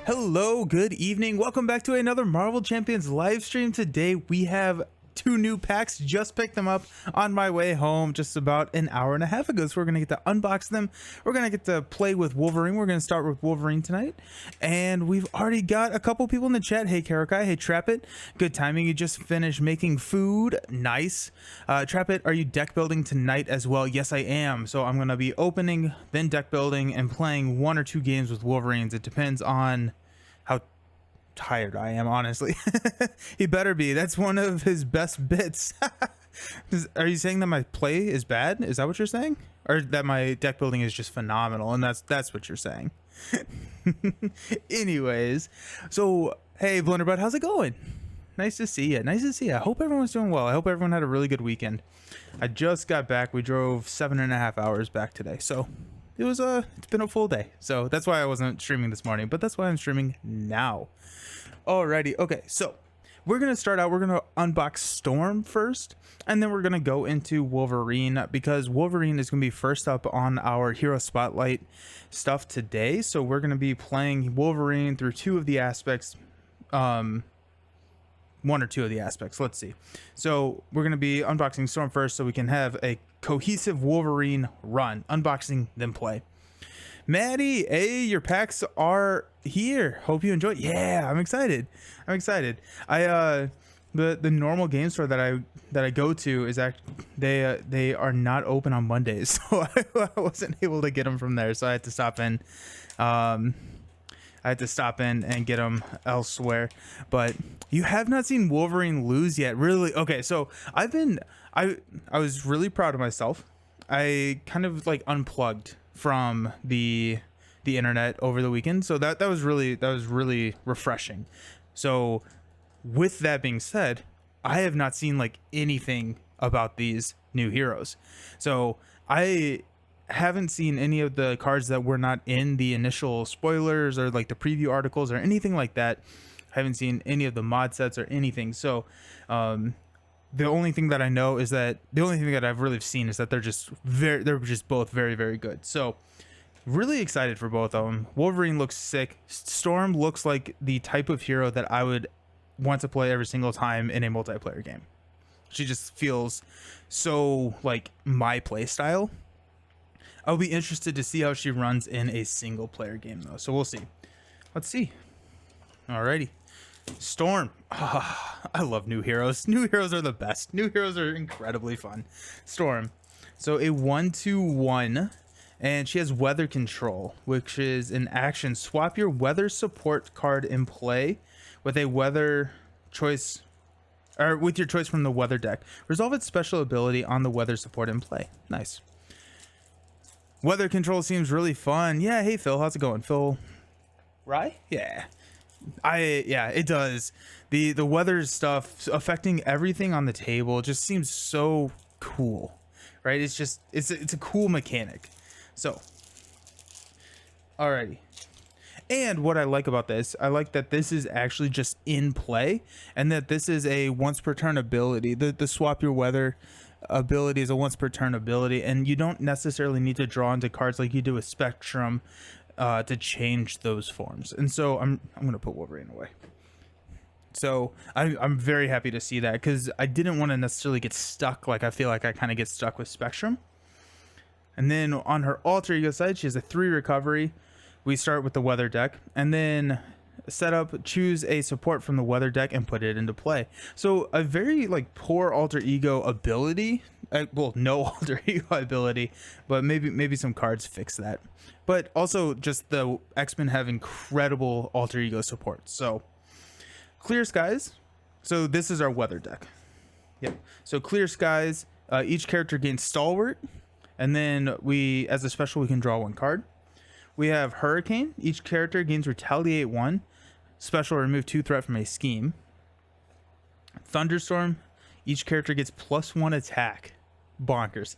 Hello, good evening. Welcome back to another Marvel Champions live stream. Today we have two new packs. Just picked them up on my way home just about an hour and a half ago. So we're going to get to unbox them. We're going to get to play with Wolverine. We're going to start with Wolverine tonight. And we've already got a couple people in the chat. Hey, Karakai. Hey, Trapit. Good timing. You just finished making food. Nice. Trapit, are you deck building tonight as well? Yes, I am. So I'm going to be opening, then deck building, and playing one or two games with Wolverines. It depends on how tired I am, honestly. He better be. That's one of his best bits. Are you saying that my play is bad? Is that what you're saying? Or that my deck building is just phenomenal and that's what you're saying? Anyways, so hey Blunderbud, how's it going? Nice to see you. Nice to see you. I hope everyone's doing well. I hope everyone had a really good weekend. I just got back. We drove 7.5 hours back today, so it's been a full day. So that's why I wasn't streaming this morning, but that's why I'm streaming now. Alrighty, okay, so we're gonna start out. We're gonna unbox Storm first, and then we're gonna go into Wolverine, because Wolverine is gonna be first up on our Hero Spotlight stuff today. So we're gonna be playing Wolverine through two of the aspects, one or two of the aspects. Let's see. So we're gonna be unboxing Storm first, so we can have a cohesive Wolverine run. Unboxing, then play. Maddie, hey, your packs are here. Hope you enjoy. Yeah, I'm excited. The normal game store that I go to is they are not open on Mondays, so I wasn't able to get them from there. So I had to stop in. I had to stop in and get them elsewhere. But you have not seen Wolverine lose yet, really? Okay, so I was really proud of myself. I kind of like unplugged from the internet over the weekend, so that was really refreshing. So with that being said, I have not seen like anything about these new heroes, so I haven't seen any of the cards that were not in the initial spoilers or like the preview articles or anything like that. I haven't seen any of the mod sets or anything. So the only thing that I know is that the only thing that I've really seen is that they're just both very, very good. So really excited for both of them. Wolverine looks sick. Storm looks like the type of hero that I would want to play every single time in a multiplayer game. She just feels so like my play style. I'll be interested to see how she runs in a single player game though. So we'll see. Let's see. Alrighty. Storm. I love new heroes. New heroes are the best. New heroes are incredibly fun. Storm. So a 1/1, and she has weather control, which is an action. Swap your weather support card in play with a weather choice, or with your choice from the weather deck. Resolve its special ability on the weather support in play. Nice. Weather control seems really fun. Yeah. Hey Phil, how's it going? Phil Rye? Yeah. Yeah, it does. The weather stuff affecting everything on the table just seems so cool, right? It's a cool mechanic. So alrighty. And what I like about this, I like that this is actually just in play, and that this is a once per turn ability. The swap your weather ability is a once per turn ability, and you don't necessarily need to draw into cards like you do with Spectrum to change those forms. And so I'm gonna put Wolverine away. So I'm very happy to see that, because I didn't want to necessarily get stuck like I feel like I kind of get stuck with Spectrum. And then on her alter ego side, she has a 3 recovery. We start with the weather deck, and then set up, choose a support from the weather deck and put it into play. So a very like poor alter ego ability. Well, no alter ego ability, but maybe some cards fix that. But also just the X-Men have incredible alter ego support. So clear skies. So this is our weather deck. Yep. So clear skies. Each character gains stalwart, and then we, as a special, we can draw 1 card. We have Hurricane. Each character gains retaliate 1. Special, remove 2 threat from a scheme. Thunderstorm. Each character gets +1 attack. Bonkers.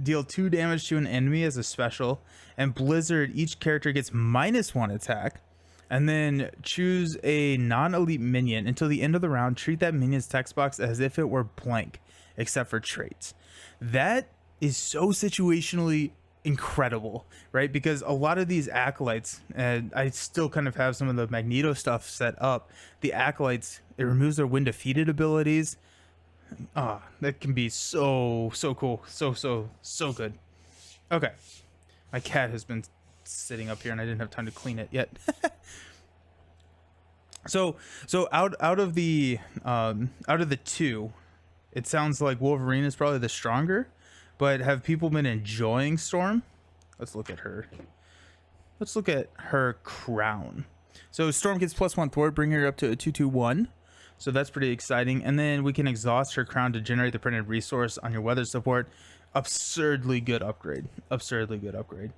Deal 2 damage to an enemy as a special. And Blizzard. Each character gets -1 attack. And then choose a non-elite minion. Until the end of the round, treat that minion's text box as if it were blank, except for traits. That is so situationally incredible, right? Because a lot of these acolytes, and I still kind of have some of the Magneto stuff set up, the acolytes, it removes their when defeated abilities. That can be so cool, so good. Okay, my cat has been sitting up here and I didn't have time to clean it yet. so out of the two, it sounds like Wolverine is probably the stronger, but have people been enjoying Storm? Let's look at her. Let's look at her crown. So Storm gets +1 thwart, bring her up to a 2/2/1. So that's pretty exciting. And then we can exhaust her crown to generate the printed resource on your weather support. Absurdly good upgrade. Absurdly good upgrade.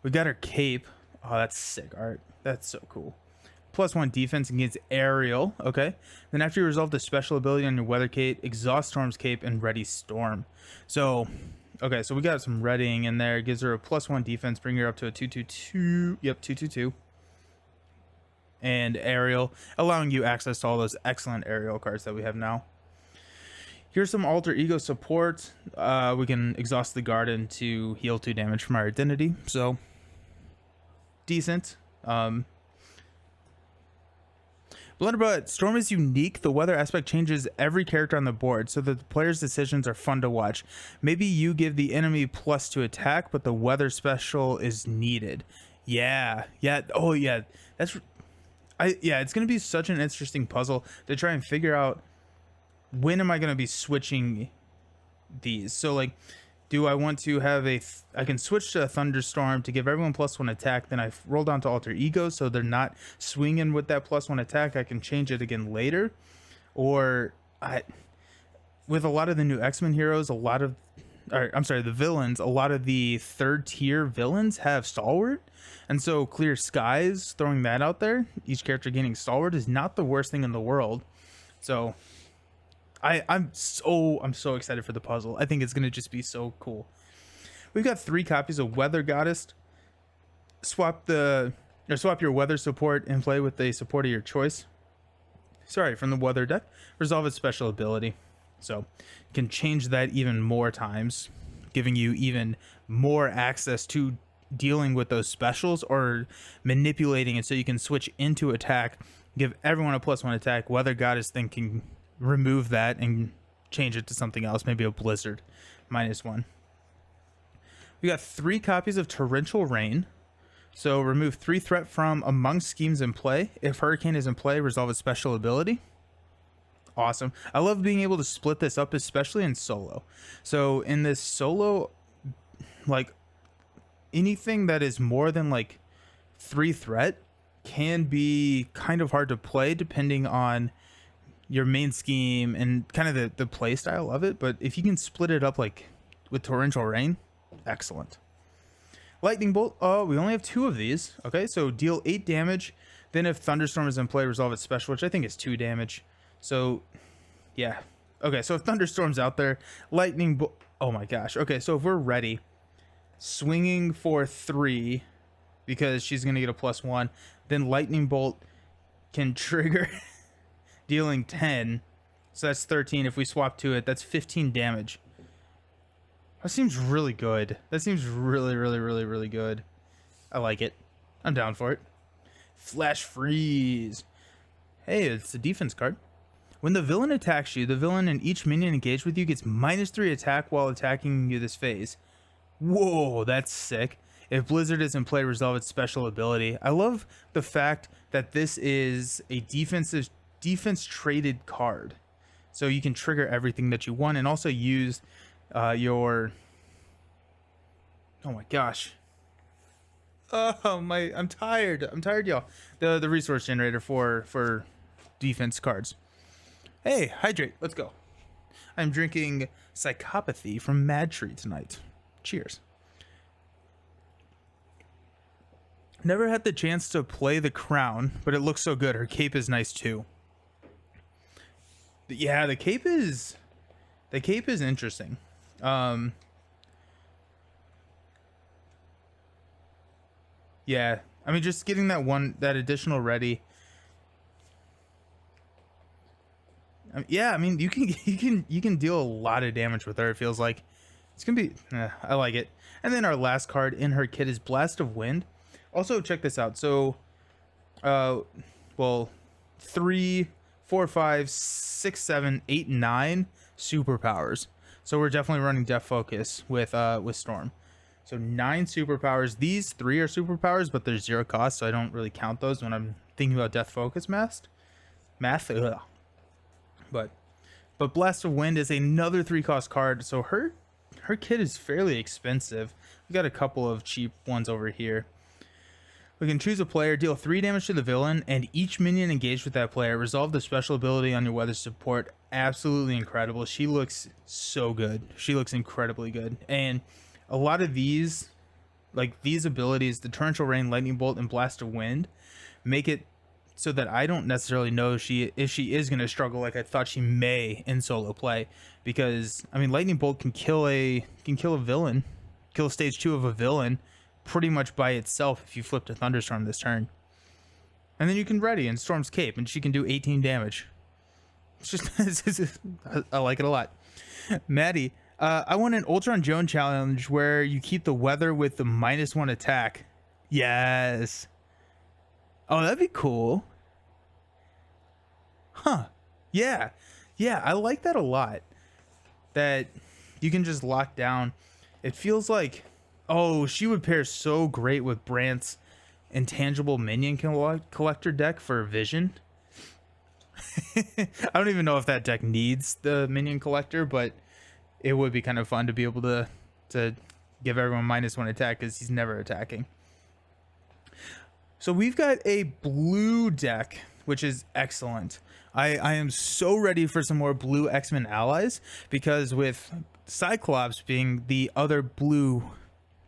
We got her cape. Oh, that's sick art. That's so cool. +1 defense against aerial. Okay. Then after you resolve the special ability on your weather cape, exhaust Storm's cape and ready Storm. So, okay, so we got some readying in there. It gives her a +1 defense, bring her up to a 2/2/2. Yep, 2/2/2. And aerial, allowing you access to all those excellent aerial cards that we have now. Here's some alter ego support. We can exhaust the garden to heal 2 damage from our identity. So, decent. Blunderbutt, Storm is unique. The weather aspect changes every character on the board, so that the player's decisions are fun to watch. Maybe you give the enemy +2 attack, but the weather special is needed. Yeah. Oh yeah, it's gonna be such an interesting puzzle to try and figure out when am I gonna be switching these. So like, do I want to have I can switch to a thunderstorm to give everyone +1 attack, then I roll down to alter ego so they're not swinging with that +1 attack. I can change it again later. Or with a lot of the new X-Men heroes, the villains, a lot of the 3rd tier villains have stalwart. And so Clear Skies, throwing that out there, each character gaining stalwart is not the worst thing in the world. So I'm so excited for the puzzle. I think it's gonna just be so cool. We've got 3 copies of Weather Goddess. Swap your weather support and play with a support of your choice. From the weather deck. Resolve its special ability. So you can change that even more times, giving you even more access to dealing with those specials or manipulating it so you can switch into attack, give everyone a +1 attack. Weather Goddess then can remove that and change it to something else, maybe a blizzard -1. We got 3 copies of Torrential Rain. So remove 3 threat from among schemes in play. If Hurricane is in play, resolve its special ability. Awesome. I love being able to split this up, especially in solo. So in this solo, like anything that is more than like 3 threat can be kind of hard to play depending on your main scheme and kind of the play style of it. But if you can split it up like with Torrential Rain, excellent. Lightning Bolt. Oh, we only have 2 of these. Okay, so deal 8 damage. Then if Thunderstorm is in play, resolve its special, which I think is 2 damage. So, yeah. Okay, so if Thunderstorm's out there, Lightning Bolt. Oh my gosh. Okay, so if we're ready, swinging for 3 because she's going to get a +1, then Lightning Bolt can trigger dealing 10. So that's 13. If we swap to it, that's 15 damage. That seems really good. That seems really good. I like it. I'm down for it. Flash Freeze. Hey, it's a defense card. When the villain attacks you, the villain and each minion engaged with you gets -3 attack while attacking you this phase. Whoa, that's sick. If Blizzard is in play, resolve its special ability. I love the fact that this is a defense traded card. So you can trigger everything that you want and also use your... Oh my gosh. I'm tired, y'all. The resource generator for defense cards. Hey, hydrate. Let's go. I'm drinking Psychopathy from Mad Tree tonight. Cheers. Never had the chance to play the crown, but it looks so good. Her cape is nice too. Yeah, the cape is interesting. Yeah, I mean, just getting that additional ready. Yeah, I mean, you can deal a lot of damage with her. It feels like It's gonna be, I like it. And then our last card in her kit is Blast of Wind. Also, check this out. So, well, 3, 4, 5, 6, 7, 8, 9 superpowers. So we're definitely running Def Focus with Storm. So 9 superpowers. These 3 are superpowers, but they're 0 cost, so I don't really count those when I'm thinking about Death Focus math. Ugh. But Blast of Wind is another 3 cost card, so her kit is fairly expensive. We got a couple of cheap ones over here. We can choose a player, deal 3 damage to the villain, and each minion engaged with that player. Resolve the special ability on your weather support. Absolutely incredible. She looks so good. She looks incredibly good. And a lot of these, like these abilities, the Torrential Rain, Lightning Bolt, and Blast of Wind, make it so that I don't necessarily know if she is going to struggle like I thought she may in solo play. Because, I mean, Lightning Bolt can kill a villain, kill stage 2 of a villain, pretty much by itself if you flip to Thunderstorm this turn. And then you can ready in Storm's Cape and she can do 18 damage. It's just I like it a lot. Maddie, I want an Ultron Joan challenge where you keep the weather with the -1 attack. Yes. Oh, that'd be cool. Huh. Yeah. Yeah, I like that a lot. That you can just lock down. It feels like, oh, she would pair so great with Brant's Intangible Minion Collector deck for Vision. I don't even know if that deck needs the Minion Collector, but it would be kind of fun to be able to give everyone -1 attack because he's never attacking. So we've got a blue deck, which is excellent. I am so ready for some more blue X-Men allies, because with Cyclops being the other blue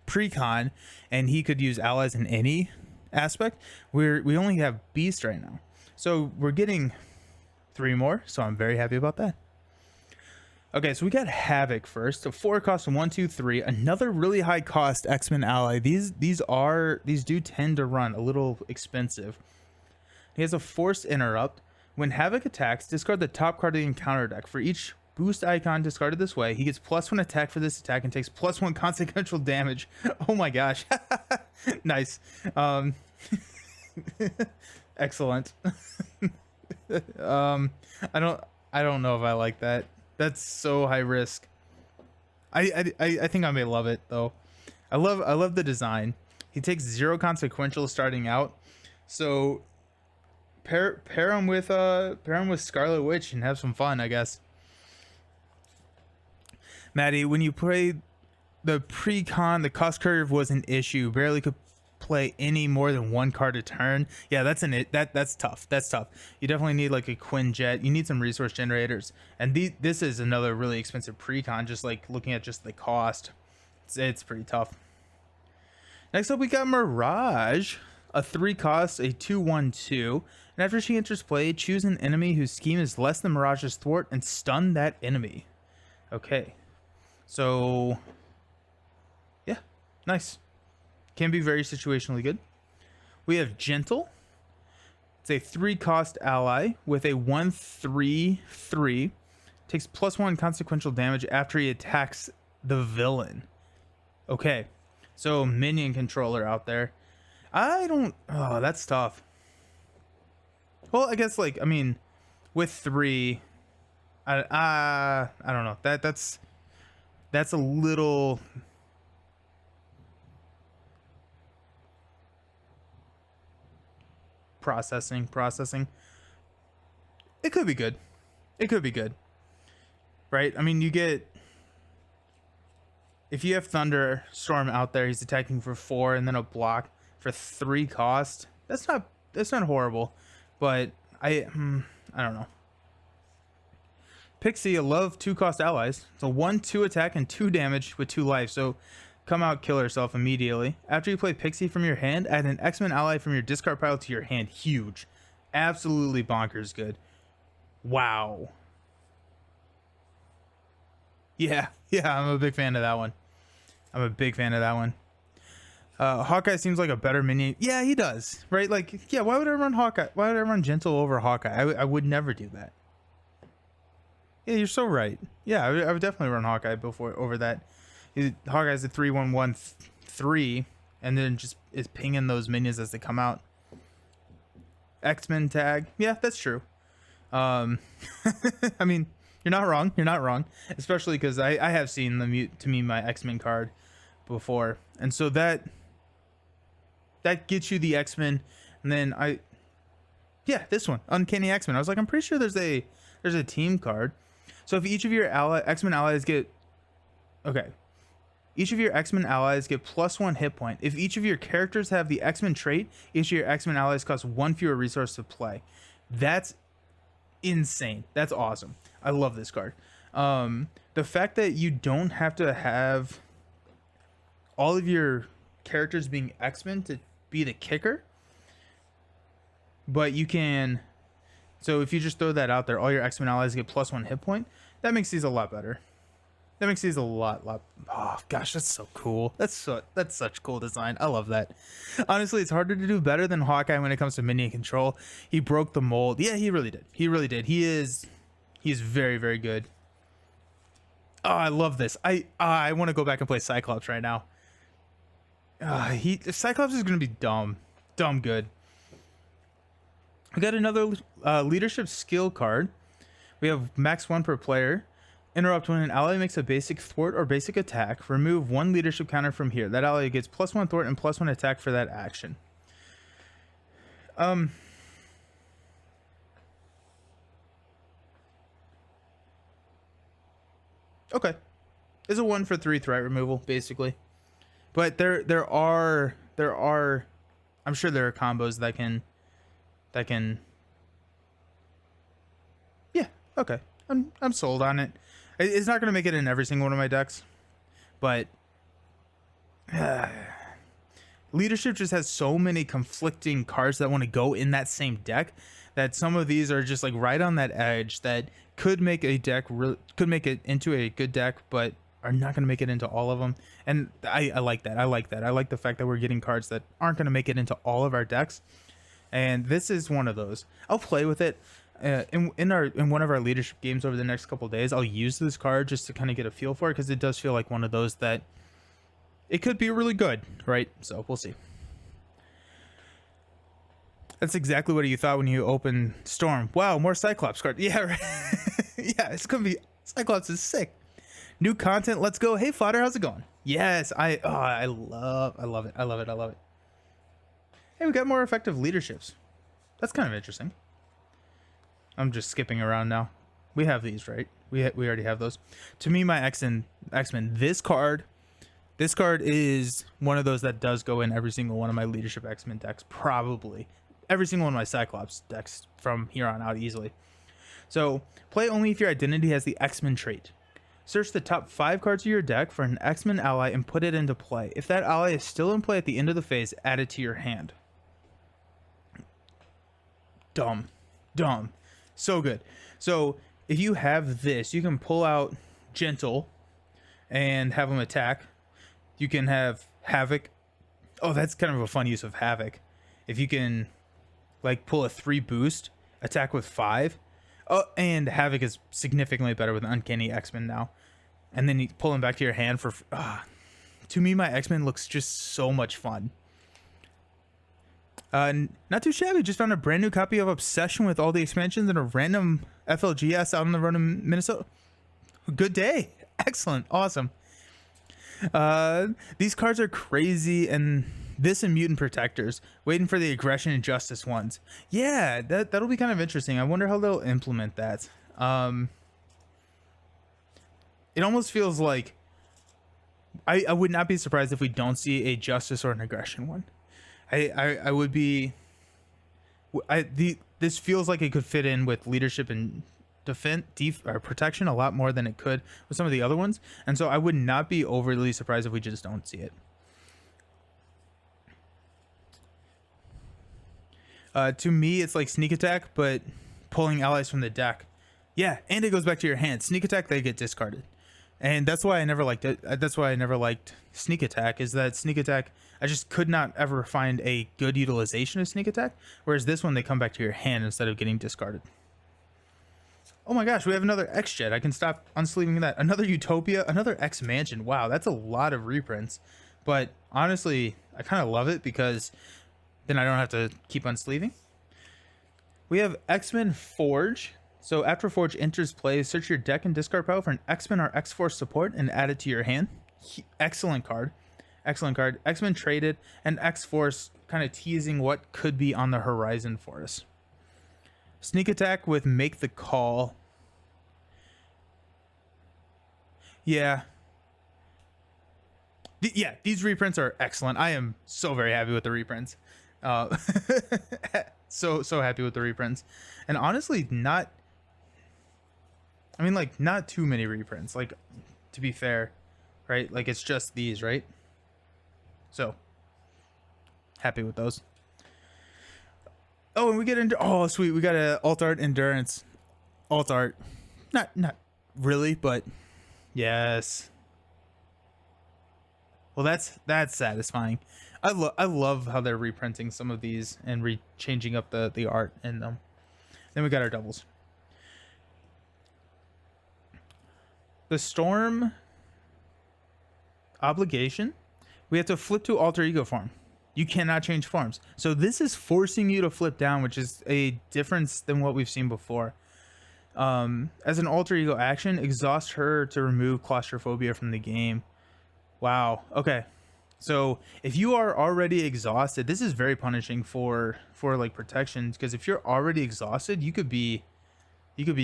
precon and he could use allies in any aspect, we only have Beast right now. So we're getting 3 more, so I'm very happy about that. Okay, so we got Havoc first. So 4 cost 1, 2, 3. Another really high cost X-Men ally. These do tend to run a little expensive. He has a Force Interrupt. When Havoc attacks, discard the top card of the encounter deck. For each boost icon discarded this way, he gets +1 attack for this attack and takes +1 consequential damage. Oh my gosh. Nice. Excellent. I don't know if I like that. That's so high risk. I think I may love it though. I love the design. He takes 0 consequential starting out. So pair him with Scarlet Witch and have some fun, I guess. Maddie, when you play the pre-con, the cost curve was an issue. Barely could play any more than 1 card a turn. Yeah, that's tough. That's tough. You definitely need like a Quinjet. You need some resource generators. And this is another really expensive pre-con, just like looking at just the cost. It's pretty tough. Next up we got Mirage, a 3 cost, a 2/1/2. And after she enters play, choose an enemy whose scheme is less than Mirage's thwart and stun that enemy. Okay. So yeah, nice. Can be very situationally good. We have Gentle. It's a 3 cost ally with a 1/3/3. Takes +1 consequential damage after he attacks the villain. Okay. So minion controller out there. Oh, that's tough. Well, I guess like, I mean, with 3, I don't know. That's a little processing. It could be good. Right? I mean, you get, if you have Thunderstorm out there, he's attacking for 4 and then a block for 3 cost. That's not horrible, but I don't know. Pixie, I love 2 cost allies. So 1/2 attack and 2 damage with 2 life. So come out, kill herself immediately. After you play Pixie from your hand, add an X-Men ally from your discard pile to your hand. Huge. Absolutely bonkers good. Wow. Yeah, I'm a big fan of that one. Hawkeye seems like a better minion. Yeah, he does. Right? Like, yeah, why would I run Hawkeye? Why would I run Gentle over Hawkeye? I would never do that. Yeah, you're so right. Yeah, I would definitely run Hawkeye over that. Hawkeye's a 3-1-1-3, and then just is pinging those minions as they come out. X-Men tag, yeah, that's true. I mean, you're not wrong. You're not wrong, especially because I have seen the mute to me my X-Men card before, and so that gets you the X-Men, and then this one, Uncanny X-Men. I was like, I'm pretty sure there's a team card. So if each of your X-Men allies get each of your X-Men allies get +1 hit point. If each of your characters have the X-Men trait, each of your X-Men allies cost 1 fewer resource to play. That's insane. That's awesome. I love this card. The fact that you don't have to have all of your characters being X-Men to be the kicker, but you can. So if you just throw that out there, all your X-Men allies get +1 hit point. That makes these a lot better. That makes these a lot. Oh gosh, that's so cool. That's such cool design. I love that. Honestly, it's harder to do better than Hawkeye when it comes to minion control. He broke the mold. Yeah, he really did. He really did. He's very, very good. Oh, I love this. I want to go back and play Cyclops right now. Cyclops is gonna be dumb good. We got another leadership skill card. We have max 1 per player. Interrupt when an ally makes a basic thwart or basic attack. Remove 1 leadership counter from here. That ally gets +1 thwart and +1 attack for that action. Okay, it's a 1 for 3 threat removal basically, but there are I'm sure there are combos that can yeah, okay, I'm sold on it. It's not going to make it in every single one of my decks, but leadership just has so many conflicting cards that want to go in that same deck that some of these are just like right on that edge that could make a deck could make it into a good deck, but are not going to make it into all of them. And I like that. I like the fact that we're getting cards that aren't going to make it into all of our decks, and this is one of those. I'll play with it. In one of our leadership games over the next couple days, I'll use this card just to kind of get a feel for it, because it does feel like one of those that it could be really good, right? So we'll see. That's exactly what you thought when you opened Storm. Wow, more Cyclops card. Yeah, right. Yeah, it's gonna be Cyclops is sick. New content, let's go. Hey Fodder, how's it going? Yes, I love it. Hey, we got more effective leaderships. That's kind of interesting. I'm just skipping around now. We have these, right? We already have those. To me, my X-Men, this card is one of those that does go in every single one of my leadership X-Men decks, probably. Every single one of my Cyclops decks from here on out easily. So, play only if your identity has the X-Men trait. Search the top 5 cards of your deck for an X-Men ally and put it into play. If that ally is still in play at the end of the phase, add it to your hand. Dumb. So good. So if you have this, you can pull out Gentle and have them attack. You can have Havoc. Oh, that's kind of a fun use of Havoc. If you can like pull a 3 boost, attack with 5. Oh, and Havoc is significantly better with Uncanny X-Men now. And then you pull him back to your hand for to me, my X-Men looks just so much fun. Not too shabby. Just found a brand new copy of Obsession with all the expansions and a random FLGS out on the road in Minnesota. Good day. Excellent. Awesome. These cards are crazy, and this and Mutant Protectors. Waiting for the Aggression and Justice ones. Yeah, that'll be kind of interesting. I wonder how they'll implement that. It almost feels like I would not be surprised if we don't see a Justice or an Aggression one. I would be. This feels like it could fit in with leadership and protection a lot more than it could with some of the other ones, and so I would not be overly surprised if we just don't see it. To me, it's like Sneak Attack, but pulling allies from the deck. Yeah, and it goes back to your hand. Sneak Attack, they get discarded, and that's why I never liked it. That's why I never liked Sneak Attack. Is that Sneak Attack? I just could not ever find a good utilization of Sneak Attack. Whereas this one, they come back to your hand instead of getting discarded. Oh my gosh, we have another X-Jet. I can stop unsleeving that. Another Utopia, another X-Mansion. Wow, that's a lot of reprints. But honestly, I kind of love it because then I don't have to keep unsleeving. We have X-Men Forge. So after Forge enters play, search your deck and discard pile for an X-Men or X-Force support and add it to your hand. Excellent card. Excellent card. X-Men traded and X-Force kind of teasing what could be on the horizon for us. Sneak attack with Make the Call. Yeah. Yeah, these reprints are excellent. I am so very happy with the reprints. So happy with the reprints. And honestly, not too many reprints. Like, to be fair, right? Like, it's just these, right? So, happy with those. Oh, and we get into, oh, sweet. We got a alt art endurance. Alt art. Not really, but yes. Well, that's satisfying. I love how they're reprinting some of these and changing up the art in them. Then we got our doubles. The Storm Obligation. We have to flip to alter ego form. You cannot change forms. So this is forcing you to flip down, which is a difference than what we've seen before. As an alter ego action, exhaust her to remove claustrophobia from the game. Wow. Okay. So if you are already exhausted, this is very punishing for like protections, because if you're already exhausted, you could be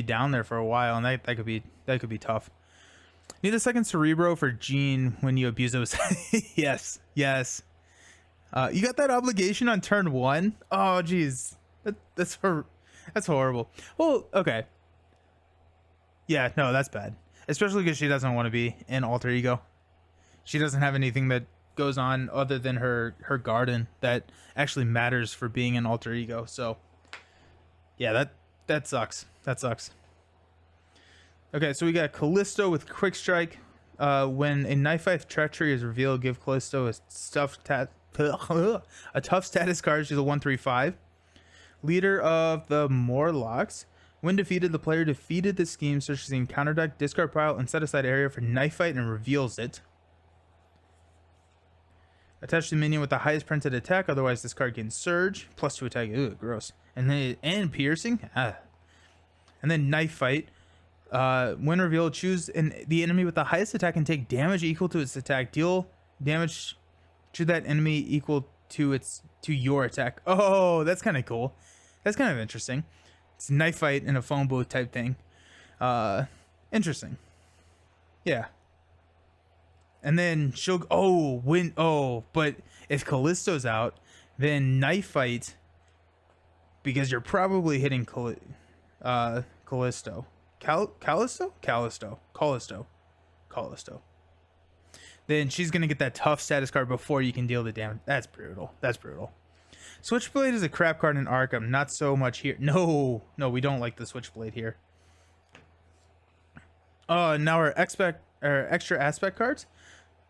down there for a while, and that could be tough. Need a second Cerebro for Gene when you abuse those. Yes. You got that obligation on turn 1. Oh, geez, that's horrible. Well, okay. Yeah, no, that's bad, especially because she doesn't want to be in alter ego. She doesn't have anything that goes on other than her garden that actually matters for being an alter ego. So yeah, that sucks. Okay, so we got Callisto with Quick Strike. When a Knife Fight Treachery is revealed, give Callisto a tough status card. She's a 1/3/5. Leader of the Morlocks. When defeated, the player defeated the scheme, searches the encounter deck, discard pile, and set aside area for Knife Fight and reveals it. Attach the minion with the highest printed attack, otherwise this card gains Surge, +2 attack. Ooh, gross. And Piercing. And then Knife Fight. When revealed, choose the enemy with the highest attack and take damage equal to its attack. Deal damage to that enemy equal to your attack. Oh, that's kind of cool. That's kind of interesting. It's Knife Fight in a phone booth type thing. Interesting. Yeah. And then she'll but if Callisto's out, then Knife Fight, because you're probably hitting Callisto. Callisto. Then she's gonna get that tough status card before you can deal the damage. That's brutal. Switchblade is a crap card in Arkham, not so much here. No, we don't like the Switchblade here. Now our extra aspect cards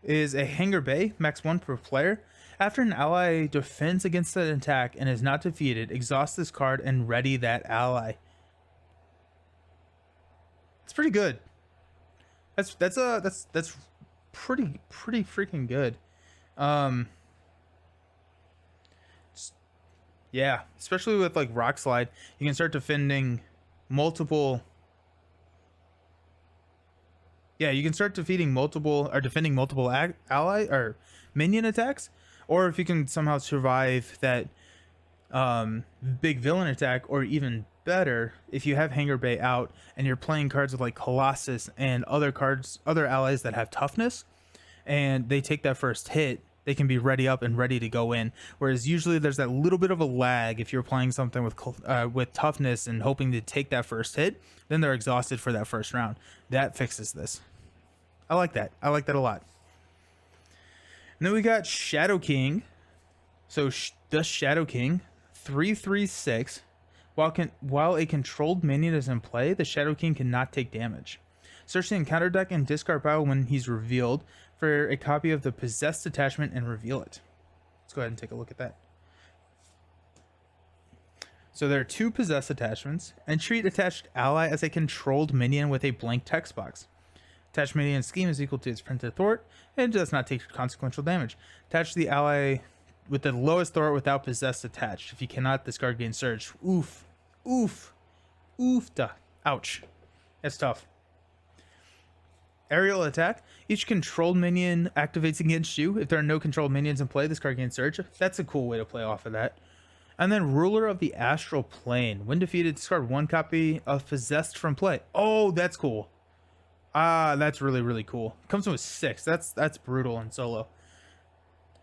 is a Hangar Bay, max 1 per player. After an ally defends against an attack and is not defeated, exhaust this card and ready that ally. It's pretty good. That's pretty freaking good. Yeah, especially with like Rock Slide, you can start defending multiple. Yeah, you can start defending multiple ally or minion attacks, or if you can somehow survive that big villain attack, or even better, if you have Hangar Bay out and you're playing cards with like Colossus and other allies that have toughness, and they take that first hit, they can be ready up and ready to go in. Whereas usually there's that little bit of a lag if you're playing something with toughness and hoping to take that first hit, then they're exhausted for that first round. That fixes this. I like that a lot. And then we got Shadow King. So the Shadow King, 3/3/6. While a controlled minion is in play, the Shadow King cannot take damage. Search the encounter deck and discard pile when he's revealed for a copy of the Possessed attachment and reveal it. Let's go ahead and take a look at that. So there are 2 possess attachments, and treat attached ally as a controlled minion with a blank text box. Attached minion scheme is equal to its printed thwart, and does not take consequential damage. Attach the ally with the lowest thwart without possessed attached. If you cannot, discard gain surge. Oof. Oof. Oof-da. Ouch. That's tough. Aerial attack. Each controlled minion activates against you. If there are no controlled minions in play, this card gains surge. That's a cool way to play off of that. And then Ruler of the Astral Plane. When defeated, discard 1 copy of Possessed from play. Oh, that's cool. That's really, really cool. Comes with 6. That's brutal in solo.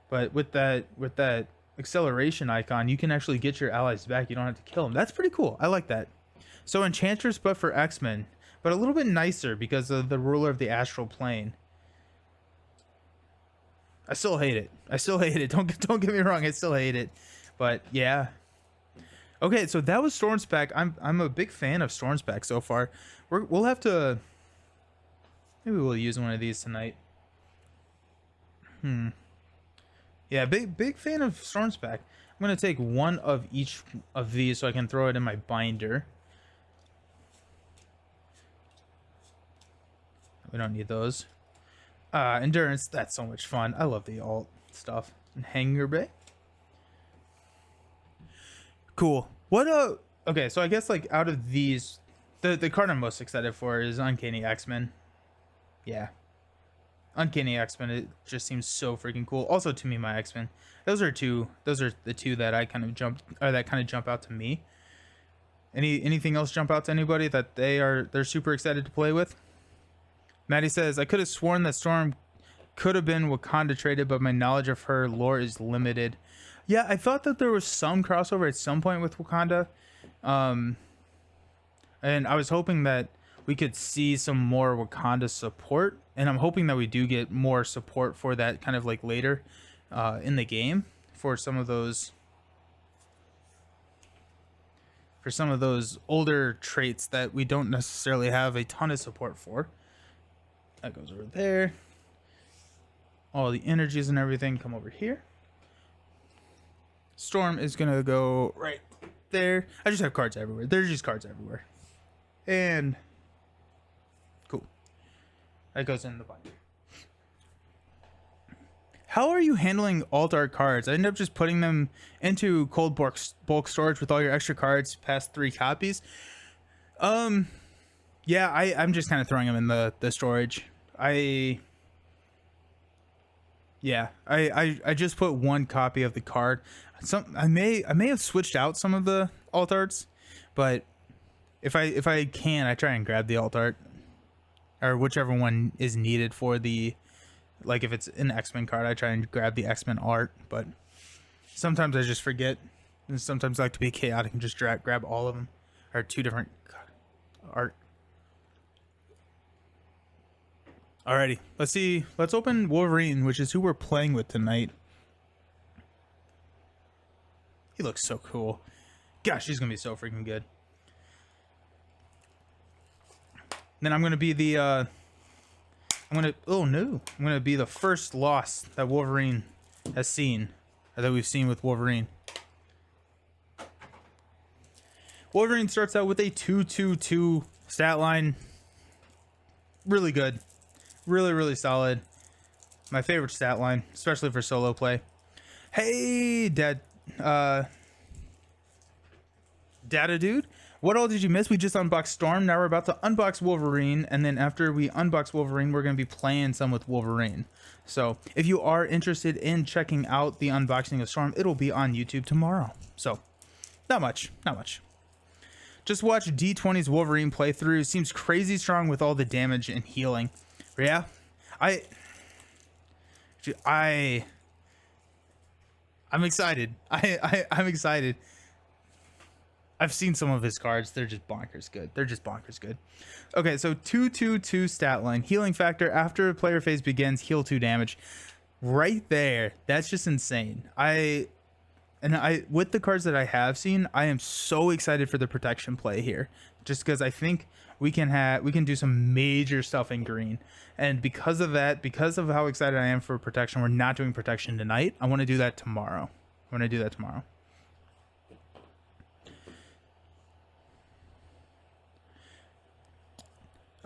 But with that acceleration icon, you can actually get your allies back. You don't have to kill them. That's pretty cool. I like that. So Enchantress, but for X-Men, but a little bit nicer because of the Ruler of the Astral Plane. I still hate it. Don't get me wrong. I still hate it. But yeah. Okay, so that was Storm Spec. I'm a big fan of Storm Spec so far. We'll have to. Maybe we'll use one of these tonight. Yeah, big fan of Storm Spec. I'm gonna take one of each of these so I can throw it in my binder. We don't need those. Endurance, that's so much fun. I love the alt stuff. And Hangar Bay. Cool. Okay, so I guess like out of these, the card I'm most excited for is Uncanny X-Men. Yeah. Uncanny X-Men, it just seems so freaking cool. Also, To Me, My X-Men. Those are the two that I kind of jump out to me. Anything else jump out to anybody that they're super excited to play with? Maddie says, I could have sworn that Storm could have been Wakanda traded, but my knowledge of her lore is limited. Yeah, I thought that there was some crossover at some point with Wakanda. And I was hoping that we could see some more Wakanda support. And I'm hoping that we do get more support for that kind of like later in the game for some of those older traits that we don't necessarily have a ton of support for. That goes over there. All the energies and everything come over here. Storm is gonna go right there. I just have cards everywhere. There's just cards everywhere. And cool. That goes in the binder. How are you handling alt art cards? I end up just putting them into cold bulk storage with all your extra cards past 3 copies. Yeah, I'm just kind of throwing them in the storage. I just put 1 copy of the card. I may have switched out some of the alt arts, but if I can, I try and grab the alt art or whichever one is needed for the, like if it's an X-Men card, I try and grab the X-Men art, but sometimes I just forget, and sometimes I like to be chaotic and just grab all of them, or 2 different art. Alrighty, let's see. Let's open Wolverine, which is who we're playing with tonight. He looks so cool. Gosh, he's gonna be so freaking good. Then I'm gonna be the I'm gonna be the first loss that Wolverine has seen, or that we've seen with Wolverine. Wolverine starts out with a 2/2/2 stat line. Really good. Really, really solid. My favorite stat line, especially for solo play. Hey, Data Dude. What all did you miss? We just unboxed Storm. Now we're about to unbox Wolverine. And then after we unbox Wolverine, we're going to be playing some with Wolverine. So if you are interested in checking out the unboxing of Storm, it'll be on YouTube tomorrow. So not much. Just watch D20's Wolverine playthrough. Seems crazy strong with all the damage and healing. Yeah, I'm excited. I'm excited. I've seen some of his cards. They're just bonkers good. Okay, so 2/2/2 stat line. Healing factor after a player phase begins, heal 2 damage. Right there. That's just insane. With the cards that I have seen, I am so excited for the protection play here. Just because I think we can do some major stuff in green. And because of that, because of how excited I am for protection, we're not doing protection tonight. I want to do that tomorrow.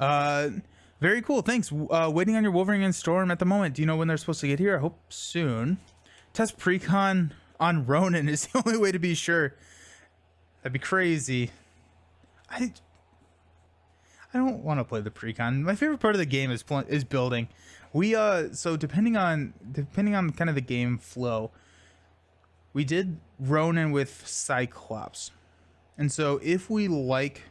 Uh, very cool. Thanks. Waiting on your Wolverine and Storm at the moment. Do you know when they're supposed to get here? I hope soon. Test precon on Ronin is the only way to be sure. That'd be crazy. I don't want to play the precon. My favorite part of the game is building. We so depending on kind of the game flow, we did Ronin with Cyclops. And so if we like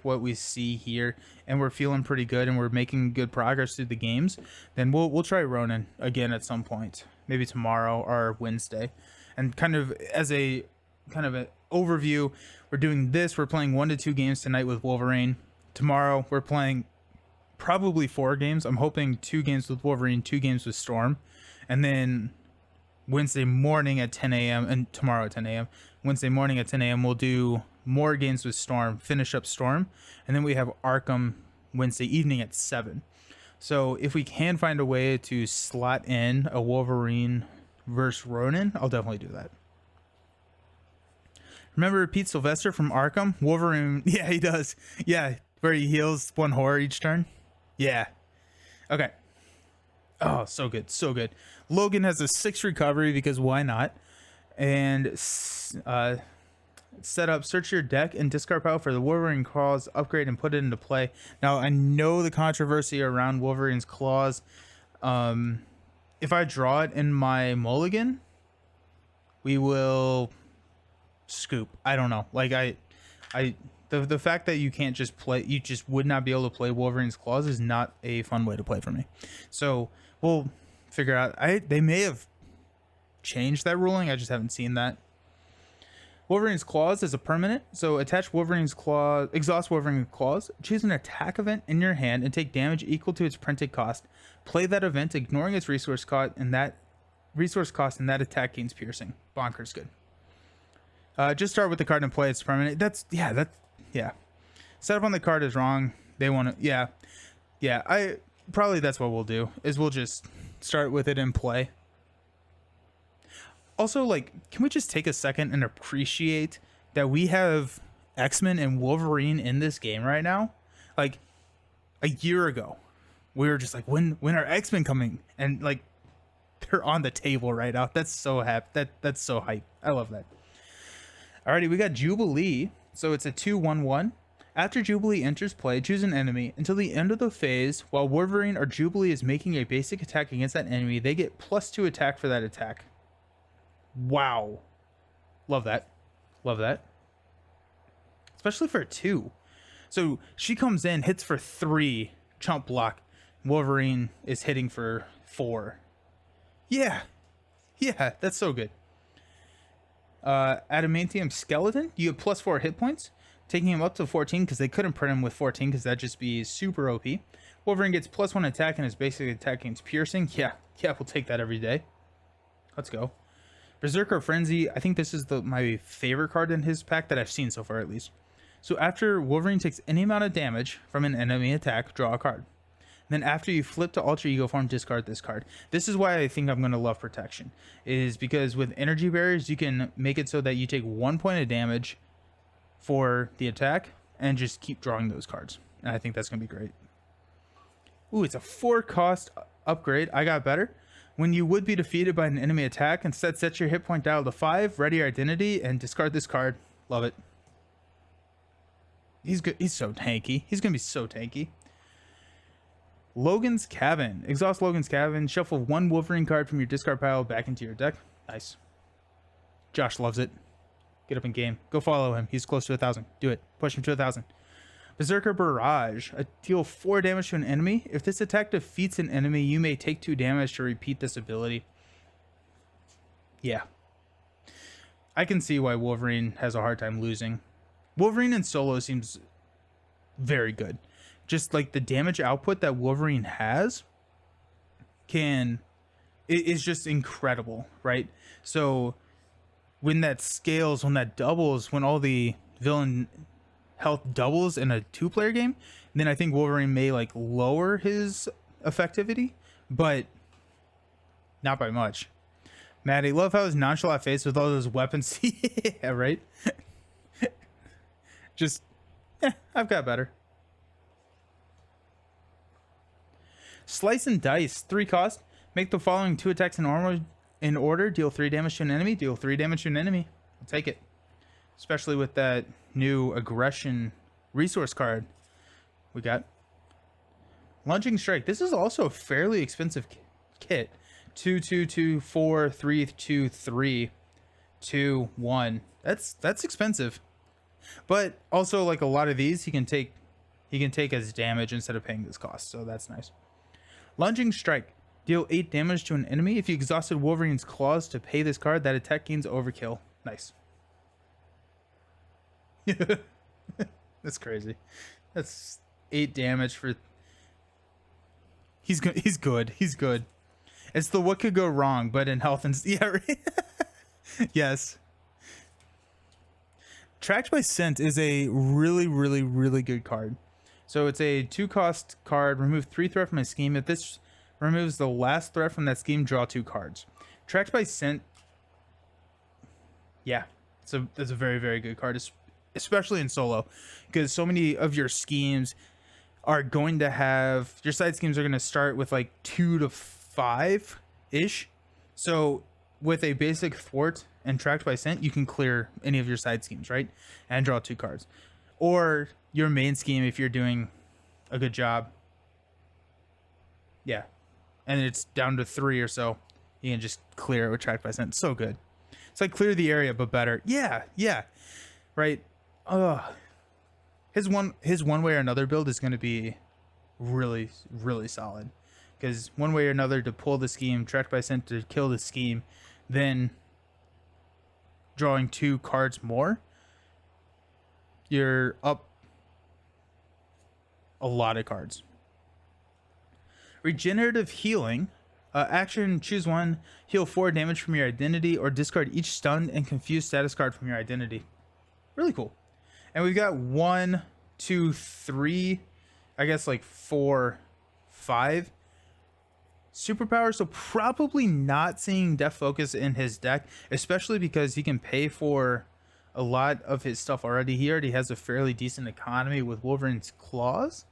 what we see here and we're feeling pretty good and we're making good progress through the games, then we'll try Ronin again at some point, maybe tomorrow or Wednesday. And kind of as a kind of an overview, we're doing this. We're playing 1 to 2 games tonight with Wolverine. Tomorrow we're playing probably 4 games. I'm hoping 2 games with Wolverine, 2 games with Storm, and then Wednesday morning at 10 a.m. and tomorrow at 10 a.m. Wednesday morning at 10 a.m. we'll do more games with Storm, finish up Storm, and then we have Arkham Wednesday evening at 7. So if we can find a way to slot in a Wolverine versus Ronin, I'll definitely do that. Remember Pete Sylvester from Arkham? Wolverine, yeah, he does. Yeah, where he heals 1 horror each turn. Yeah. Okay. Oh, so good, so good. Logan has a 6 recovery because why not? And set up, search your deck and discard pile for the Wolverine Claws, upgrade and put it into play. Now, I know the controversy around Wolverine's Claws. If I draw it in my mulligan, we will scoop. I don't know. Like the fact that you can't just play, you just would not be able to play Wolverine's Claws is not a fun way to play for me. So we'll figure out. They may have changed that ruling. I just haven't seen that. Wolverine's Claws is a permanent, so attach Wolverine's Claws, exhaust Wolverine's Claws, choose an attack event in your hand and take damage equal to its printed cost. Play that event, ignoring its resource cost, and that attack gains piercing. Bonkers good. Just start with the card and play its permanent. Yeah. Setup on the card is wrong. They want to, yeah. That's what we'll do, is we'll just start with it and play. Also, like, can we just take a second and appreciate that we have X-Men and Wolverine in this game right now? Like, a year ago, we were just like, when are X-Men coming? And, like, they're on the table right now. That's so happy. That's so hype. I love that. Alrighty, we got Jubilee. So it's a 2/1/1. After Jubilee enters play, choose an enemy. Until the end of the phase, while Wolverine or Jubilee is making a basic attack against that enemy, they get +2 attack for that attack. Wow. Love that. Love that. Especially for a 2. So she comes in, hits for 3, chump block. Wolverine is hitting for 4. Yeah. Yeah, that's so good. Adamantium Skeleton, you have +4 hit points, taking him up to 14 because they couldn't print him with 14 because that'd just be super OP. Wolverine gets +1 attack and his basic attack against piercing. Yeah, we'll take that every day. Let's go. Berserker Frenzy, I think this is my favorite card in his pack that I've seen so far, at least. So after Wolverine takes any amount of damage from an enemy attack, draw a card. Then after you flip to Alter Ego form, discard this card. This is why I think I'm going to love Protection, is because with energy barriers, you can make it so that you take 1 point of damage for the attack and just keep drawing those cards. And I think that's going to be great. Ooh, it's a 4 cost upgrade. I got better. When you would be defeated by an enemy attack, instead set your hit point dial to 5, ready your identity, and discard this card. Love it. He's good. He's so tanky. He's going to be so tanky. Logan's Cabin. Exhaust Logan's Cabin. Shuffle 1 Wolverine card from your discard pile back into your deck. Nice. Josh loves it. Get up in game. Go follow him. He's close to 1,000. Do it. Push him to 1,000. Berserker Barrage. Deal 4 damage to an enemy. If this attack defeats an enemy, you may take 2 damage to repeat this ability. Yeah. I can see why Wolverine has a hard time losing. Wolverine in solo seems very good. Just like the damage output that Wolverine has is just incredible, right? So when that scales, when that doubles, when all the villain health doubles in a 2-player game, then I think Wolverine may like lower his effectivity, but not by much. Maddie, love how his nonchalant face with all those weapons. Yeah, right? Just, I've got better. Slice and Dice, 3 cost. Make the following 2 attacks in order. Deal 3 damage to an enemy. Deal 3 damage to an enemy. I'll take it. Especially with that new aggression resource card we got. Lunging Strike. This is also a fairly expensive kit. 2, 2, 2, 4, 3, 2, 3, 2, 1. That's expensive. But also, like a lot of these, he can take as damage instead of paying this cost. So that's nice. Lunging Strike. Deal 8 damage to an enemy. If you exhausted Wolverine's claws to pay this card, that attack gains overkill. Nice. That's crazy. That's 8 damage for... He's good. He's good. He's good. It's the what could go wrong, but in health and... Yeah, right? Yes. Tracked by Scent is a really, really, really good card. So it's a 2-cost card. Remove 3 threat from a scheme. If this removes the last threat from that scheme, draw 2 cards. Tracked by Scent. Yeah. That's a very, very good card. Especially in solo. Because so many of your schemes are going to have... Your side schemes are going to start with like 2 to 5-ish. So with a basic thwart and Tracked by Scent, you can clear any of your side schemes, right? And draw 2 cards. Or your main scheme if you're doing a good job. Yeah. And it's down to 3 or so. You can just clear it with Tracked by Scent. So good. It's like clear the area, but better. Yeah. Right? His one way or another build is going to be really, really solid. Because one way or another to pull the scheme, Tracked by Scent to kill the scheme, then drawing 2 cards more, you're up a lot of cards. Regenerative Healing. Action, choose 1, heal 4 damage from your identity, or discard each stunned and confused status card from your identity. Really cool. And we've got 1, 2, 3, I guess like 4, 5 superpowers. So probably not seeing Death Focus in his deck, especially because he can pay for a lot of his stuff already. He already has a fairly decent economy with Wolverine's claws.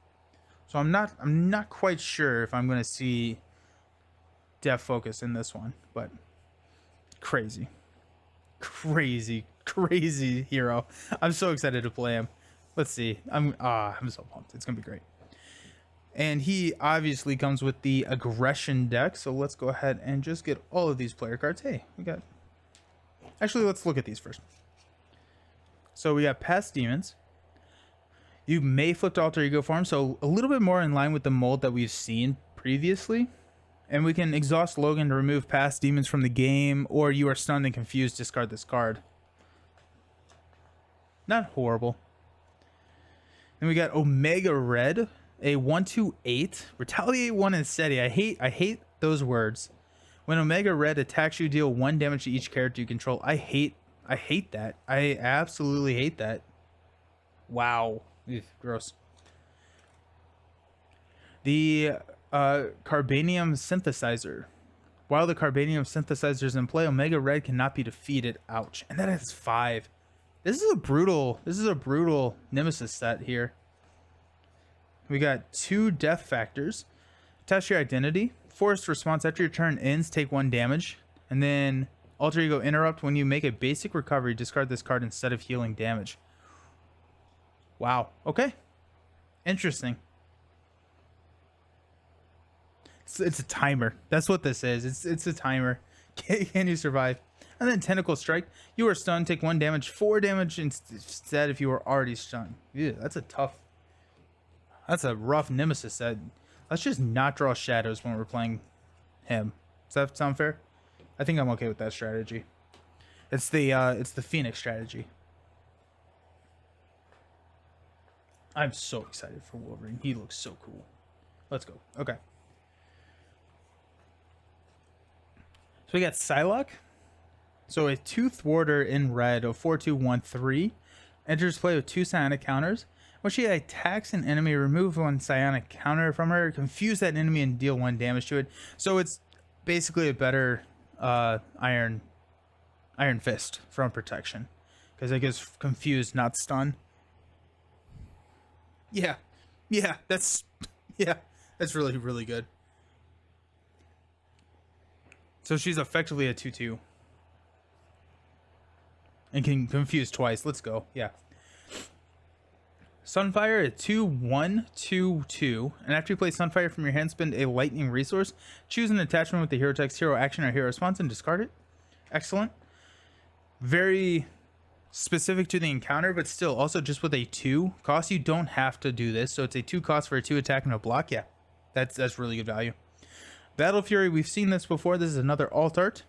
So I'm not quite sure if I'm going to see Death Focus in this one, but crazy hero. I'm so excited to play him. Let's see. I'm so pumped. It's gonna be great. And he obviously comes with the aggression deck. So let's go ahead and just get all of these player cards. Hey, we got. Actually, let's look at these first. So we got Past Demons. You may flip to Alter Ego form, so a little bit more in line with the mold that we've seen previously. And we can exhaust Logan to remove Past Demons from the game, or you are stunned and confused, discard this card. Not horrible. Then we got Omega Red, a 1/2/8. Retaliate 1 and steady. I hate those words. When Omega Red attacks you, deal 1 damage to each character you control. I hate that. I absolutely hate that. Wow. Ugh, gross. The Carbanium Synthesizer. While the Carbanium Synthesizer is in play, Omega Red cannot be defeated. Ouch. And that has 5. This is a brutal Nemesis set here. We got 2 Death Factors. Attach your identity. Forced response after your turn ends, take 1 damage. And then Alter Ego Interrupt. When you make a basic recovery, discard this card instead of healing damage. Wow. Okay. Interesting. It's a timer. That's what this is. It's a timer. Can you survive? And then Tentacle Strike. You are stunned. Take 1 damage. 4 damage instead if you were already stunned. Yeah, that's a rough Nemesis set. Let's just not draw shadows when we're playing him. Does that sound fair? I think I'm okay with that strategy. It's the Phoenix strategy. I'm so excited for Wolverine. He looks so cool. Let's go. Okay. So we got Psylocke. So a 2 thwarter in red of 4/2/1/3 enters play with 2 psionic counters. When she attacks an enemy, remove 1 psionic counter from her, confuse that enemy, and deal 1 damage to it. So it's basically a better Iron Fist from protection, because it gets confused, not stun. Yeah, that's really, really good. So she's effectively a 2/2. And can confuse twice. Let's go. Yeah. Sunfire, a 2/1/2/2. And after you play Sunfire from your hand, spend a lightning resource. Choose an attachment with the hero text, hero action, or hero response, and discard it. Excellent. Very specific to the encounter, but still also just with a 2 cost. You don't have to do this. So it's a 2 cost for a 2 attack and a block. Yeah. That's really good value. Battle Fury, we've seen this before. This is another alt art.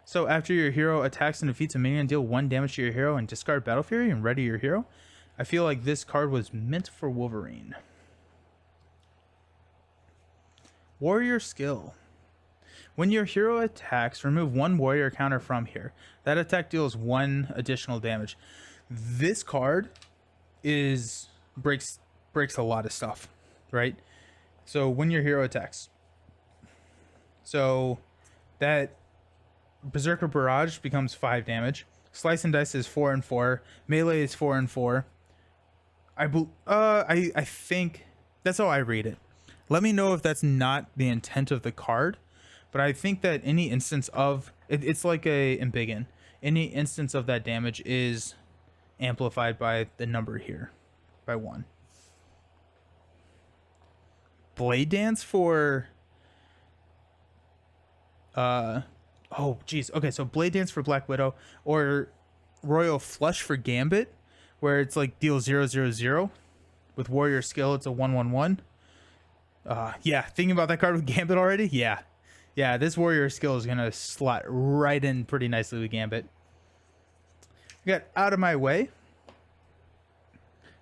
So after your hero attacks and defeats a minion, deal 1 damage to your hero and discard Battle Fury and ready your hero. I feel like this card was meant for Wolverine. Warrior Skill. When your hero attacks, remove 1 warrior counter from here. That attack deals 1 additional damage. This card breaks a lot of stuff, right? So when your hero attacks, so that Berserker Barrage becomes 5 damage. Slice and Dice is 4 and 4. Melee is 4 and 4. I think that's how I read it. Let me know if that's not the intent of the card, but I think that any instance of it's like a embiggen. Any instance of that damage is amplified by the number here, by 1. Blade Dance for oh geez, okay, so Blade Dance for Black Widow, or Royal Flush for Gambit, where it's like deal 0/0/0 with Warrior Skill. It's a 1/1/1. Yeah, thinking about that card with Gambit already. Yeah, this Warrior Skill is gonna slot right in pretty nicely with Gambit. We got Out of My Way.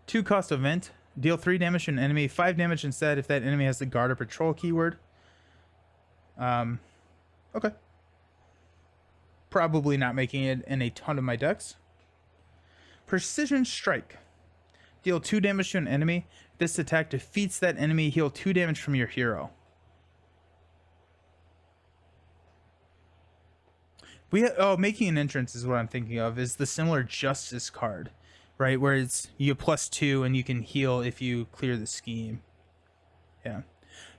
2 cost event. Deal 3 damage to an enemy, 5 damage instead if that enemy has the guard or patrol keyword. Okay. Probably not making it in a ton of my decks. Precision Strike. Deal 2 damage to an enemy. This attack defeats that enemy. Heal 2 damage from your hero. Making an entrance is what I'm thinking of. Is the similar Justice card, right? Where it's you +2 and you can heal if you clear the scheme. Yeah.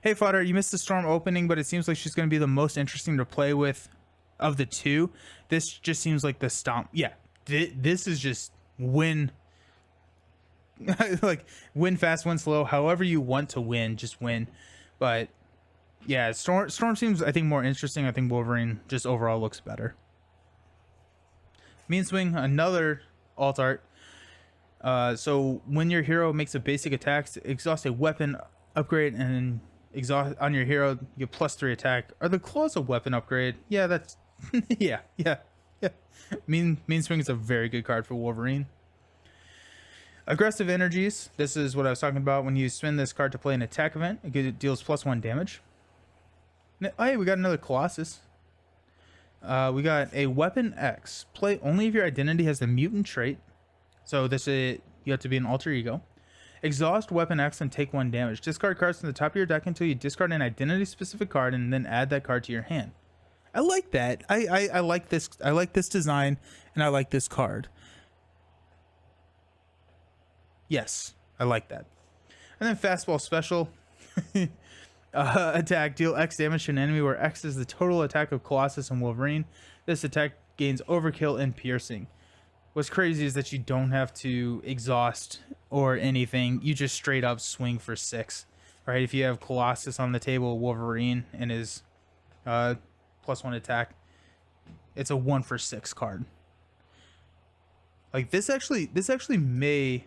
Hey Fodder, you missed the Storm opening, but it seems like she's going to be the most interesting to play with of the 2. This just seems like the stomp. Yeah, this is just win. Like win fast, win slow. However you want to win, just win. But yeah, Storm seems, I think, more interesting. I think Wolverine just overall looks better. Mean Swing, another alt art. So when your hero makes a basic attack, exhaust a weapon upgrade and exhaust on your hero, you get +3 attack. Are the claws a weapon upgrade? Yeah, that's yeah. Mean Swing is a very good card for Wolverine. Aggressive Energies. This is what I was talking about. When you spend this card to play an attack event, it deals +1 damage. Oh, hey, we got another Colossus. We got a Weapon X. Play only if your identity has the mutant trait. So you have to be an alter ego. Exhaust Weapon X and take 1 damage. Discard cards from the top of your deck until you discard an identity-specific card and then add that card to your hand. I like that. I like this. I like this design, and I like this card. Yes, I like that. And then Fastball Special. Attack. Deal X damage to an enemy where X is the total attack of Colossus and Wolverine. This attack gains Overkill and Piercing. What's crazy is that you don't have to exhaust or anything. You just straight up swing for 6. Right? If you have Colossus on the table, Wolverine, and his +1 attack, it's a 1 for 6 card. Like this actually may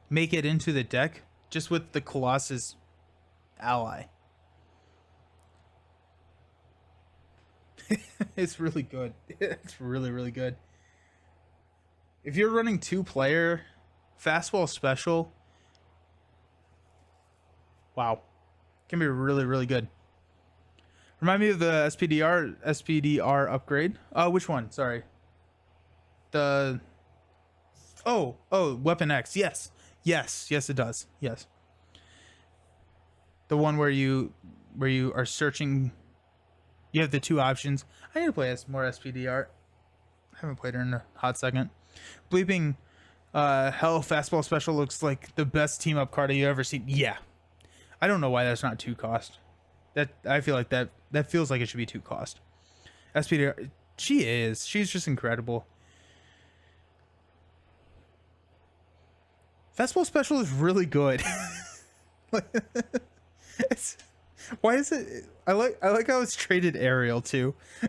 make it into the deck just with the Colossus ally. It's really good. It's really, really good. If you're running 2-player Fastball Special, wow, can be really, really good. Remind me of the SPDR upgrade. Which one? Sorry. The Weapon X. Yes, it does. Yes. The one where you are searching. You have the 2 options. I need to play more SPDR. I haven't played her in a hot second. Bleeping Hell Fastball Special looks like the best team up card you've ever seen. Yeah. I don't know why that's not 2 cost. That I feel like that feels like it should be 2 cost. SPD, she's just incredible. Fastball special is really good. it's, why is it? I like how it's traded aerial too. I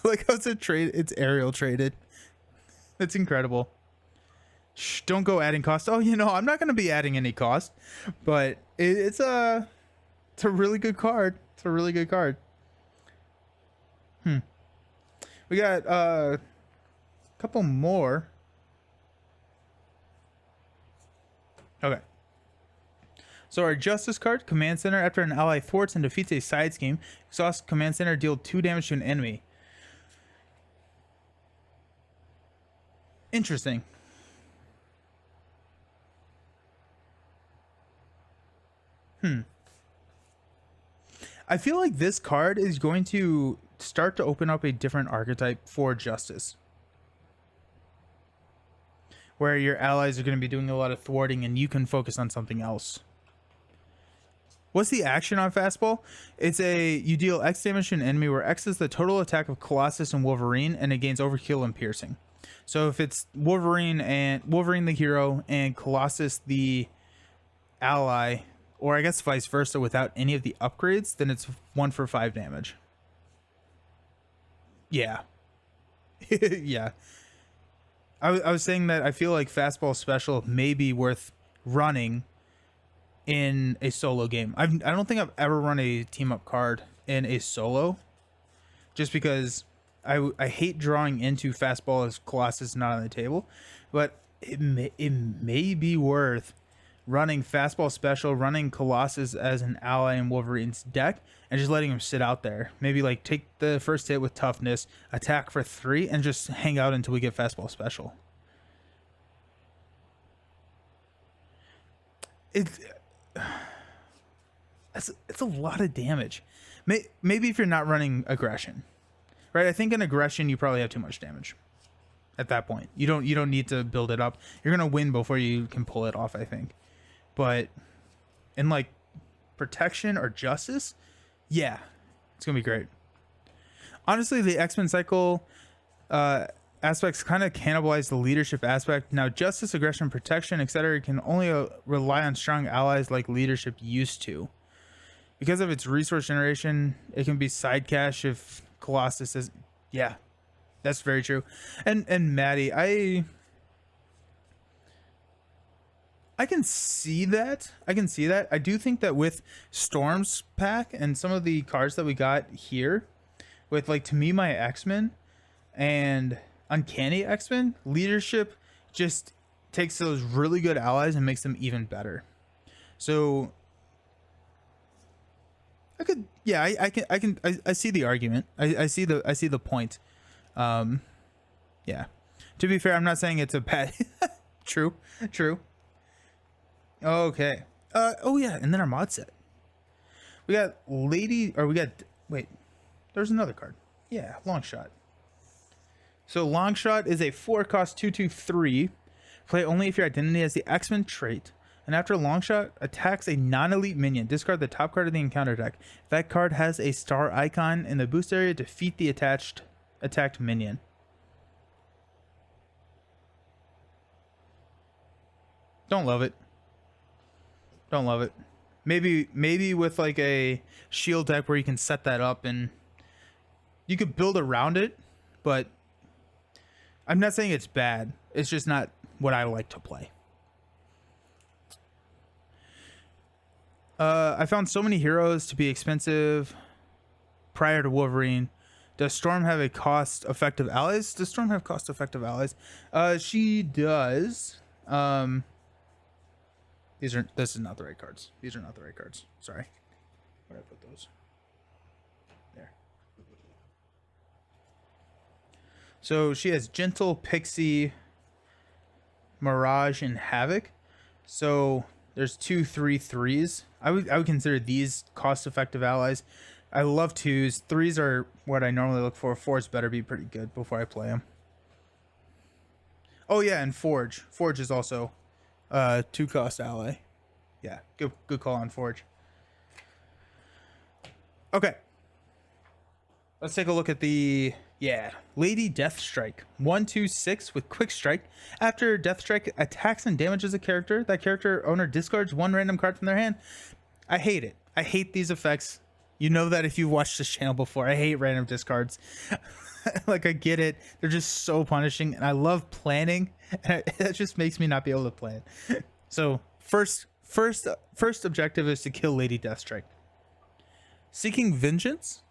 like how it's aerial traded. It's incredible. Shh, don't go adding cost. Oh, I'm not gonna be adding any cost, but it's a really good card. It's a really good card. We got a couple more. Okay. So our Justice card, Command Center. After an ally thwarts and defeats a side scheme, exhaust Command Center, deal 2 damage to an enemy. Interesting. I feel like this card is going to start to open up a different archetype for Justice, where your allies are going to be doing a lot of thwarting and you can focus on something else. What's the action on Fastball? It's you deal X damage to an enemy, where X is the total attack of Colossus and Wolverine, and it gains overkill and piercing. So if it's Wolverine the hero and Colossus the ally, or I guess vice versa without any of the upgrades, then it's 1 for 5 damage. Yeah. Yeah. I was saying that I feel like Fastball special may be worth running in a solo game. I don't think I've ever run a team up card in a solo, just because I hate drawing into Fastball as Colossus not on the table, but it may be worth running Fastball special, running Colossus as an ally in Wolverine's deck, and just letting him sit out there. Maybe like take the first hit with toughness, attack for 3, and just hang out until we get Fastball special. It's a lot of damage. Maybe if you're not running aggression, right? I think in aggression you probably have too much damage at that point. You don't need to build it up. You're gonna win before you can pull it off, I think. But in like protection or justice, yeah, it's gonna be great. Honestly, the X-Men cycle aspects kind of cannibalize the leadership aspect. Now, justice, aggression, protection, etc. can only rely on strong allies like leadership used to. Because of its resource generation, it can be side cash if Colossus is... Yeah, that's very true. And Maddie, I can see that. I do think that with Storm's pack and some of the cards that we got here, with like, to me, my X-Men and Uncanny X-Men, leadership just takes those really good allies and makes them even better. So I could, yeah, I see the argument. I see the point. Yeah. To be fair, I'm not saying it's a bad. True. Okay. Oh yeah, and then our mod set. We got wait. There's another card. Yeah, Long Shot. So Long Shot is a 4-cost 2/2/3. Play only if your identity has the X-Men trait. And after Long Shot attacks a non-elite minion, discard the top card of the encounter deck. If that card has a star icon in the boost area, defeat the attacked minion. Don't love it. Maybe with like a shield deck where you can set that up and you could build around it, but I'm not saying it's bad. It's just not what I like to play. I found so many heroes to be expensive prior to Wolverine. Does Storm have a cost-effective allies? Does Storm have cost-effective allies? She does. This is not the right cards. These are not the right cards. Sorry. Where did I put those? There. So she has Gentle, Pixie, Mirage, and Havoc. So there's 2 3/3s. I would consider these cost-effective allies. I love 2s. 3s are what I normally look for. 4s better be pretty good before I play them. Oh yeah, and Forge. Forge is also 2-cost ally. Yeah, good call on Forge. Okay. Let's take a look at the Lady Deathstrike. 1/2/6 with quick strike. After Deathstrike attacks and damages a character, that character owner discards one random card from their hand. I hate it. I hate these effects. You know that if you've watched this channel before. I hate random discards. Like, I get it. They're just so punishing, and I love planning. And it just makes me not be able to plan. So first objective is to kill Lady Deathstrike. Seeking Vengeance.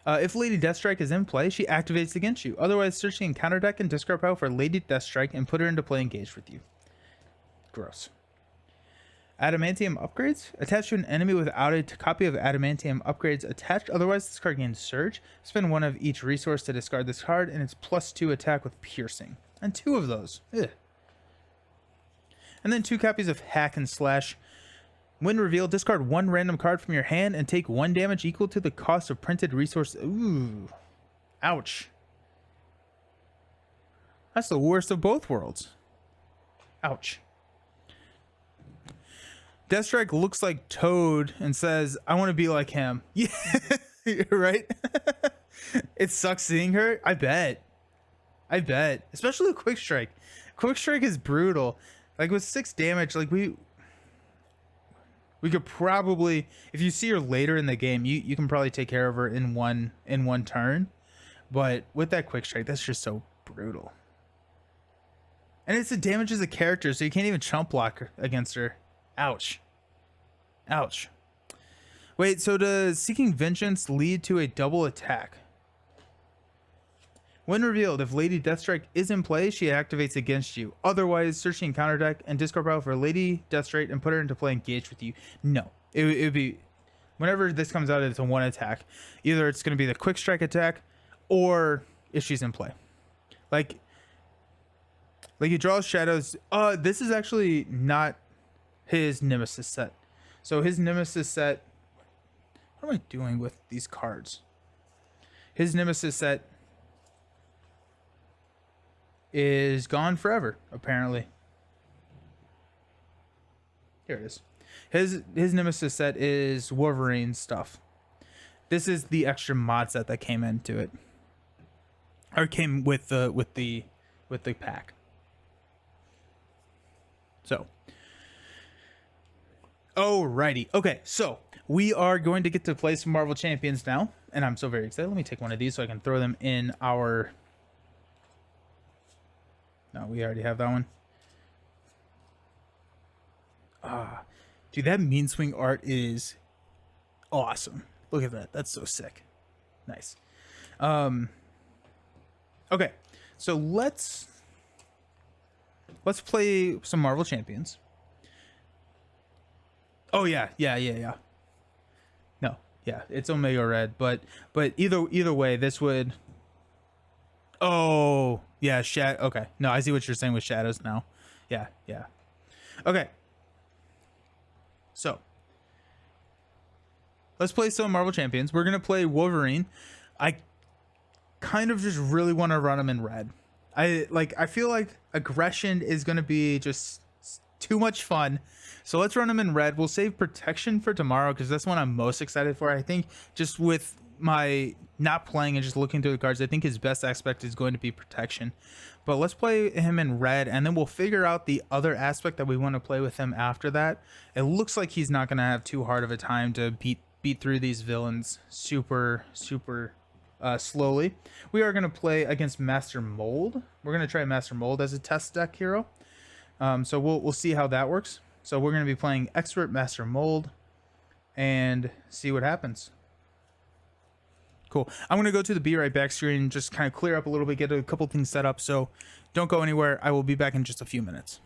If Lady Deathstrike is in play, she activates against you. Otherwise, search the encounter deck and discard pile for Lady Deathstrike and put her into play engaged with you. Gross. Adamantium upgrades. Attached to an enemy without a copy of Adamantium upgrades attached. Otherwise, this card gains Surge. Spend one of each resource to discard this card, and it's +2 attack with Piercing. And 2 of those. Ugh. And then 2 copies of Hack and Slash. When revealed, discard 1 random card from your hand and take 1 damage equal to the cost of printed resource. Ooh. Ouch. That's the worst of both worlds. Ouch. Deathstrike looks like Toad and says, I want to be like him. Yeah, right? It sucks seeing her. I bet. Especially with Quick Strike. Quick Strike is brutal. Like, with 6 damage, like, we could probably, if you see her later in the game, you can probably take care of her in one turn. But with that Quick Strike, that's just so brutal. And it damages the character, so you can't even chump block against her. Ouch. Ouch. Wait, so does Seeking Vengeance lead to a double attack? When revealed, if Lady Deathstrike is in play, she activates against you. Otherwise, search the encounter deck and discard pile for Lady Deathstrike and put her into play engaged with you. No. It would be... Whenever this comes out, it's a 1 attack. Either it's going to be the quick strike attack, or if she's in play. Like you draw shadows. This is actually not his Nemesis set. So his Nemesis set... What am I doing with these cards? His Nemesis set is gone forever, apparently. Here it is. His Nemesis set is Wolverine stuff. This is the extra mod set that came into it, or came with the pack. So, alrighty, okay. So we are going to get to play some Marvel Champions now, and I'm so very excited. Let me take one of these so I can throw them in our. No, we already have that one. Dude, that mean swing art is awesome. Look at that. That's so sick. Nice. Okay, so let's play some Marvel Champions. Oh yeah. No, yeah, it's Omega Red, but either way, this would. Oh yeah, okay. No, I see what you're saying with shadows now. Yeah. Okay. So let's play some Marvel Champions. We're gonna play Wolverine. I kind of just really want to run him in red. I feel like aggression is gonna be just too much fun. So let's run him in red. We'll save protection for tomorrow because that's one I'm most excited for. I think just with my not playing and just looking through the cards, I think his best aspect is going to be protection. But let's play him in red, and then we'll figure out the other aspect that we want to play with him after that. It looks like he's not going to have too hard of a time to beat through these villains super slowly. We are going to play against Master Mold. We're going to try Master Mold as a test deck hero. So we'll see how that works. So we're going to be playing Expert Master Mold and see what happens. Cool. I'm going to go to the Be Right Back screen, just kind of clear up a little bit, get a couple things set up. So don't go anywhere. I will be back in just a few minutes.